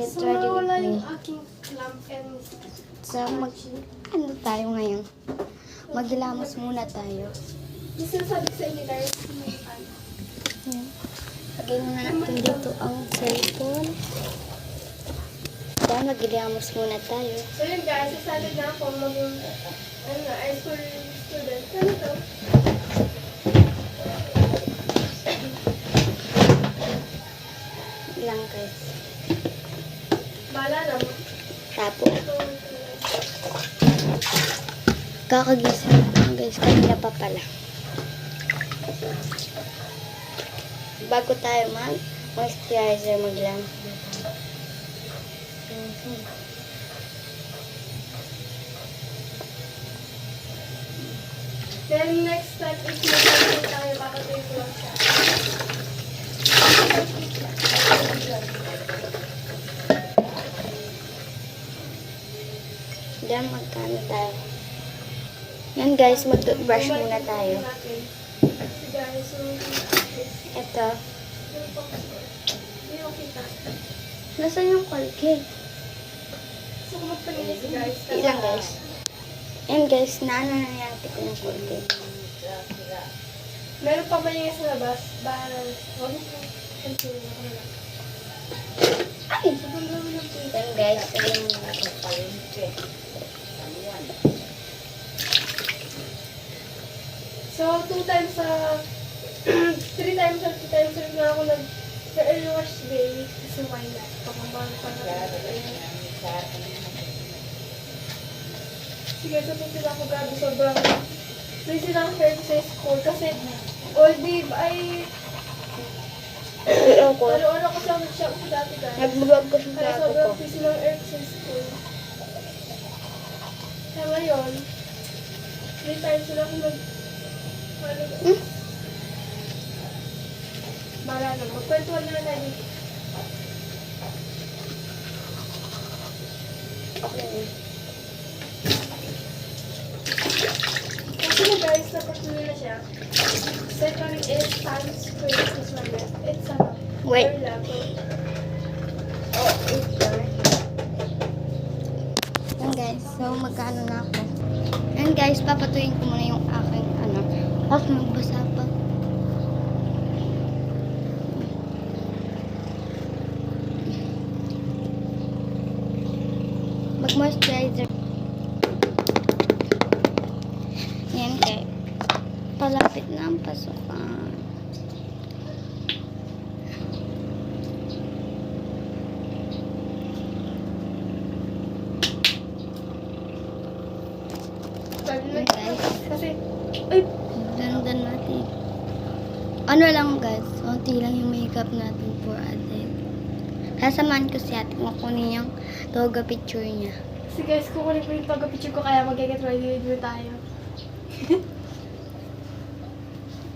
get So, ready with nawala me. yung aking clamp and So, ano tayo ngayon? Maglamos muna tayo. gusto sabi sa inyo guys. Yan. Lagay muna natin dito ang cellphone. Then, maglamos muna tayo. So yun guys, sasali na ako maging high school student. Ano to? Lang guys. Bala na mo. Tapo. Kakagising ko lang guys. Kanina pa pala. Bago tayo moisturizer maglang. Then next step is magiging tayo papatuloy ko lang siya. Then, magkano tayo? Yan guys, mag-brush muna tayo. Si guys, so Ito. hindi yung kita. Nasaan yung Colgate? So kung magpanili si guys. Ilang guys? Yan guys, naano na natin ko ng Colgate. Meron pa ba yung sa labas? Bahala. Huwag mo continue ako na lang. Ay! Sobrang dami ng pwede. Yan guys, ayun yung So, 2 times sa 3 times sa 2 times na ako nag-early wash day. Kasi why not? Pakambang pa na. Sige, sa tutin ako grabe. Sobrang busy lang fair sa school. Kasi all day ay Pero ko, ano ko sa shop ko dati guys. nag-vlog ko sa Kaya plato ko. sobrang busy ng air sa school. Kaya ngayon, 3 times na ako Bala na. Magkwentuhan na lang tayo. Okay. Kasi na guys, napatuloy na siya. Second is times square. This one left. It's Wait. very level. Oh, ito. Yan guys, so magkano na ako. Yan guys, papatuyin ko muna yung aking Tapos magbasa pa. Mag-moisturizer. Yan guys. Palapit na ang pasukan. Yan guys. Kasi, ay, Ganda natin. Ano lang guys, konti lang yung makeup natin for a day. Sasamahan ko si ate kung kunin yung toga picture niya. kasi guys, kukunin ko yung pag-picture ko kaya mag-get ready with tayo.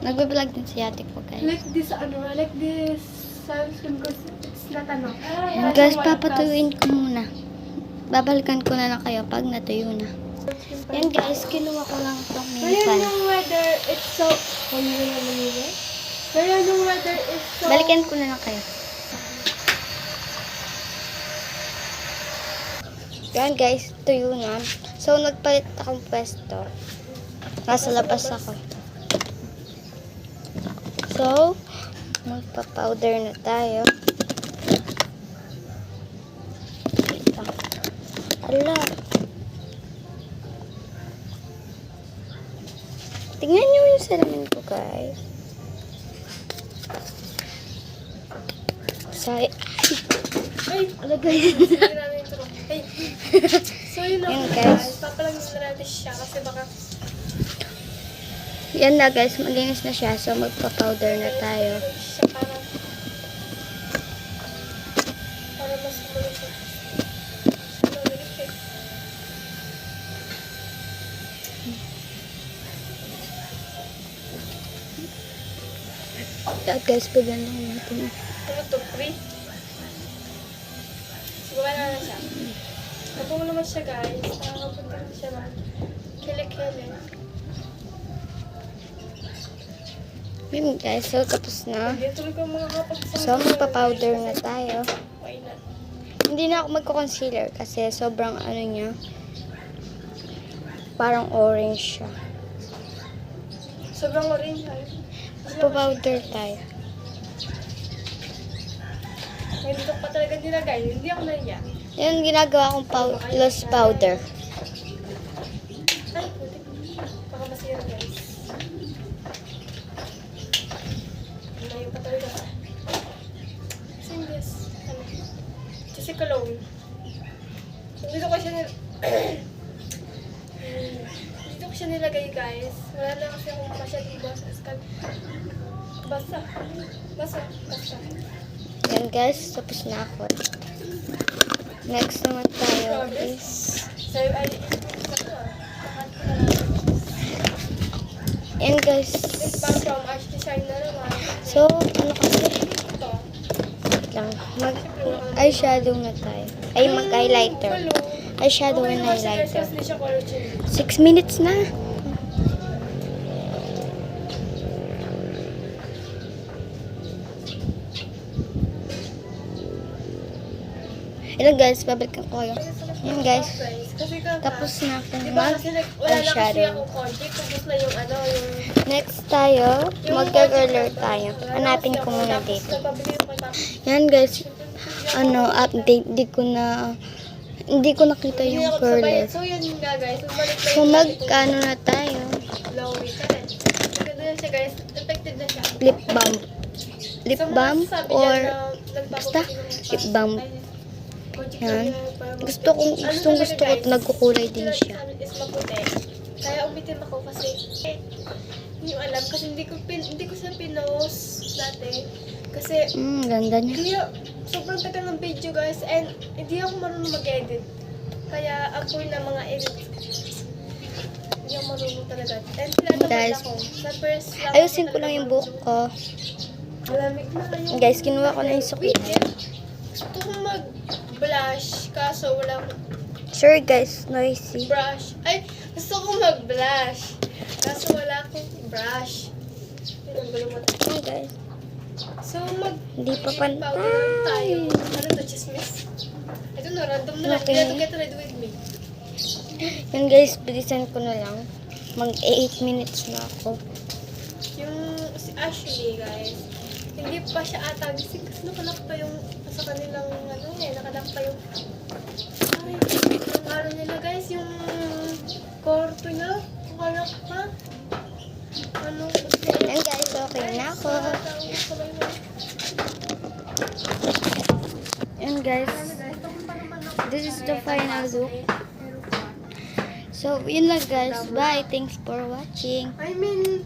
Nagbe-vlog din si ate ko guys. Like this, like this sunscreen ko. It's not And guys, papatuyin ko muna. Babalikan ko na lang kayo pag natuyo na. Yan guys, kinuha ko lang itong Ngayon minsan. yung weather, it's so... Ngayon yung weather is so... Balikan ko na lang kayo. Yan guys, tuyo na. So, nagpalit akong pwesto. Nasa labas ako. So, magpa-powder na tayo. Ito. Ala. Tingnan nyo yung salamin ko, guys. Sorry. Ay, alagay. Sige namin ito. Ay. So, yun na Yan, guys. guys. Papalagyan na natin siya kasi baka... Yan na, guys. Malinis na siya. So, magpa-powder na tayo. Siya para mas malusog. At guys, pagano natin. Ano to? Free? Siguro na siya. Kapag naman siya guys, nakakapunta na siya man. Kile-kile. Yun guys, so tapos na. Hindi tuloy ko makakapagsasabi. So, magpa-powder na tayo. Why not? Hindi na ako magko-concealer kasi sobrang ano niya. Parang orange siya. Sobrang orange ay. Magpa-powder tayo. Ngayon dito pa talaga nilagay. Hindi ako naiya. Yan ginagawa kong loose powder. Ay, putik. Baka masira guys. Malayo pa talaga. Same this. Ano? Kasi cologne. Dito ko siya dito ko siya nilagay guys. Wala na kasi akong masyadong basa. Basa. Basa. Basa. Yan guys, tapos na ako. Next naman tayo is... So, ay, Yan guys. this pang from Arch Designer naman. So, ano kasi? Ito. Wait lang. Mag-eyeshadow na tayo. Ay, mag-highlighter. Eyeshadow and highlighter. 6 minutes na. Hello guys, babalikan ko kayo. Yan guys. Tapos na akong Diba kasi wala na kasi mag-eyeshadow. akong contact. Tapos na yung ano, yung... Next tayo, mag-curler tayo. Hanapin ko muna dito. Nagpabili ko tapos. Yan guys, ano, update. Hindi ko nakita yung curler. So yun nga guys. Bumalik na So magkano na tayo? Low rate na rin. Maganda na siya guys. Effective na siya. Lip balm. Lip balm or basta lip balm. Yan. Gusto ko nagkukulay din siya. Is maputi. Kaya umitim ako kasi hindi ko alam kasi hindi ko siya pinost dati. Kasi Ganda niya. hindi sobrang tagal ng video guys and hindi ako marunong mag-edit. Kaya apoy na mga edit. Hindi ako marunong talaga. And tinatamad Guys, ako. Sa first lang ayusin ko lang yung buhok ko. Malamig na kayo. Guys, kinuha ko na yung Wait, sukli. gusto ko mag-blush kaso wala akong Sorry guys, noisy. brush. Ay, gusto ko mag-blush kaso wala akong brush. Yun ang gulo mo. Hey guys. So, Hindi pa powder tayo. pantay. Ano to, chismis? Ito na, random na lang. Okay. You have to get ready with me. Yan guys, bilisan ko na lang. Mag 8 minutes na ako. Yung, si Ashley, guys, hindi pa siya ata gising kasi nakalak pa yung, sa kanilang, ano nakalak pa yung, ay, yung araw nila, guys, yung kwarto niya, nakalak pa. Ano, Yan guys, okay na ako. Yan guys, this is the final look. So, yun lang guys. Bye. Thanks for watching. I mean,